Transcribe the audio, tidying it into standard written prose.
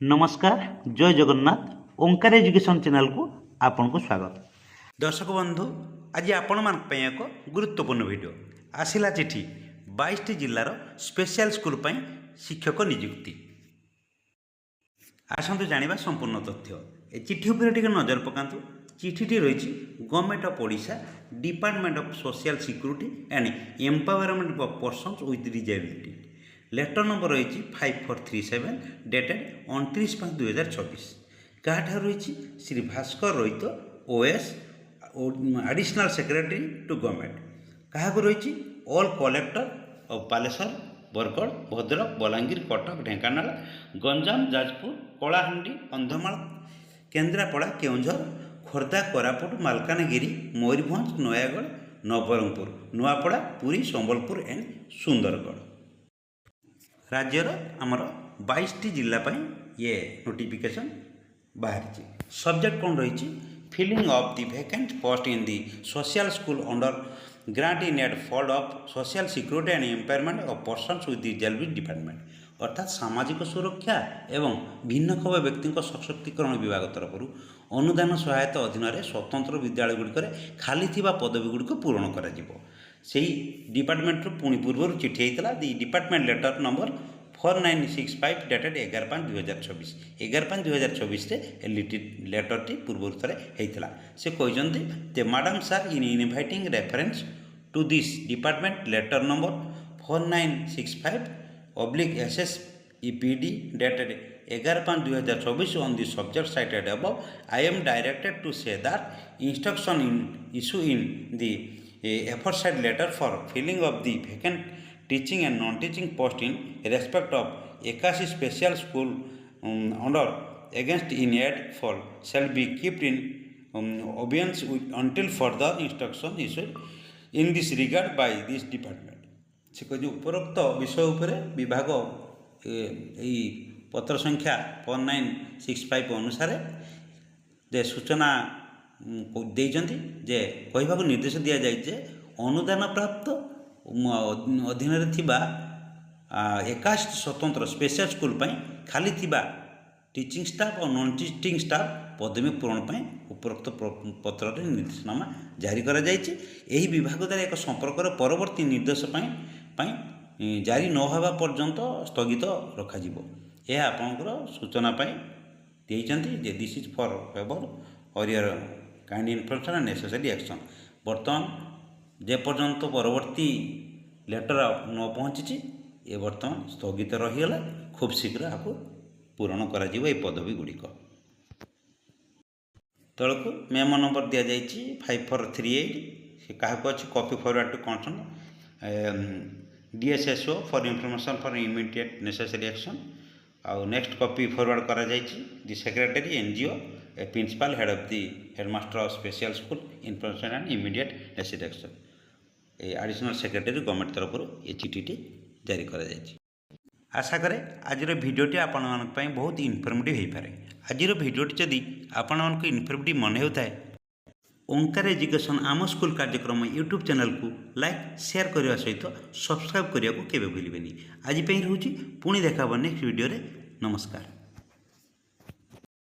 नमस्कार जय जगन्नाथ ओंकार education channel को आपन को स्वागत। दर्शक बंधु आज आपण मान एक गुरुत्वपूर्ण वीडियो आसिला चिठी 22 जिल्लार स्पेशल स्कूल पई शिक्षक नियुक्ति। आसतु जानिबा संपूर्ण तथ्य। ए चिठी उपर टिके नजर पकांतु। चिठीटी रही government of Odisha department of social security and empowerment of persons with disability. Letter number रही 5437 डेटेड 29/5/2024। क्या रही Shri Bhaskar Rohit OS additional secretary to government. क्या रही all collector of Baleshwar Bargarh Bhadrak Balangir Cuttack Dhenkanal Ganjam Jajpur Kalahandi Kandhamal Kendrapara Keonjhar Khordha Koraput Malkangiri Mayurbhanj Nayagarh Nabarangpur Nuapada Puri Sambalpur and Sundargarh. राज्यर आमर 22 जिला ये नोटिफिकेशन बाहरी। सब्जेक्ट कौन रही filling of the vacant post in the social school under grant in aid fold of social security and empowerment of persons with disability department. अर्थात सामाजिक सुरक्षा एवं भिन्नक्षम व्यक्ति सशक्तिकरण विभाग तरफ अनुदान सहायता अधीन स्वतंत्र विद्यालय गुड़िक खाली पदवी गुड़िक पूरण कर डिपार्टमेंट पुणी पूर्व चिठी होता दि department letter number 4965 dated 11/5/2024। 11/5/2024 letter टी पूर्व थे होता से कहते द madam sir in inviting reference to this department letter number 4965/SS EPD dated 11/5/2024 on the subject cited above, I am directed to say that instruction in issue in the aforesaid letter for filling of the vacant teaching and non-teaching post in respect of Ekasi special school under against in aid for shall be kept in obedience until further instruction issued in this regard by this department। से कह उपरोक्त विषय उपर विभाग यही पत्र संख्या 4965 अनुसार जे सूचना देइजंती जे कहवा निर्देश दि जाए अनुदान प्राप्त अधीन थिबा 21 स्वतंत्र स्पेशल स्कूल पई खाली थिबा टीचिंग स्टाफ और नॉन टीचिंग स्टाफ पदवी पूरण पई उपरोक्त पत्र निर्देशनामा जारी करा जायछि। एही विभाग द्वारा एक संपर्क परवर्ती निर्देश पई जारी न होगा पर्यंत स्थगित रखा जिवो। यह आपनकर सूचना पाई देइचंती जे दिस इज फॉर फेवर और your kind information and necessary action. वर्तमान जे पर्यंत परवर्ती लेटर न पहुँची ये वर्तमान स्थगित रहीगला। खूब शीघ्र आपको पूरण करा जिवो ए पदवी गुड़िक। तलक मेमो नंबर दि जाइए 5438 से क्या अच्छी copy forward to concern DSSO for information for immediate necessary action. आउ नेक्स्ट कॉपी फॉरवर्ड करा जाइए दि सेक्रेटरी NGO ए principal head of the headmaster of special school information and immediate necessary action. ए additional secretary government तरफ ये चिठी जारी करा जाइए। आशा करे आज भिडियोटी आपण बहुत इनफर्मेटिव हो पारे। आज भिडियोटी जदि आपण इनफर्मेटिव मन होता है ओंकार एजुकेशन आम स्कूल कार्यक्रम यूट्यूब चैनल को लाइक शेयर करने सहित सब्सक्राइब करने को केवे भूलें। आज रोचे पुणी देखा नेक्स्ट वीडियो रे। नमस्कार।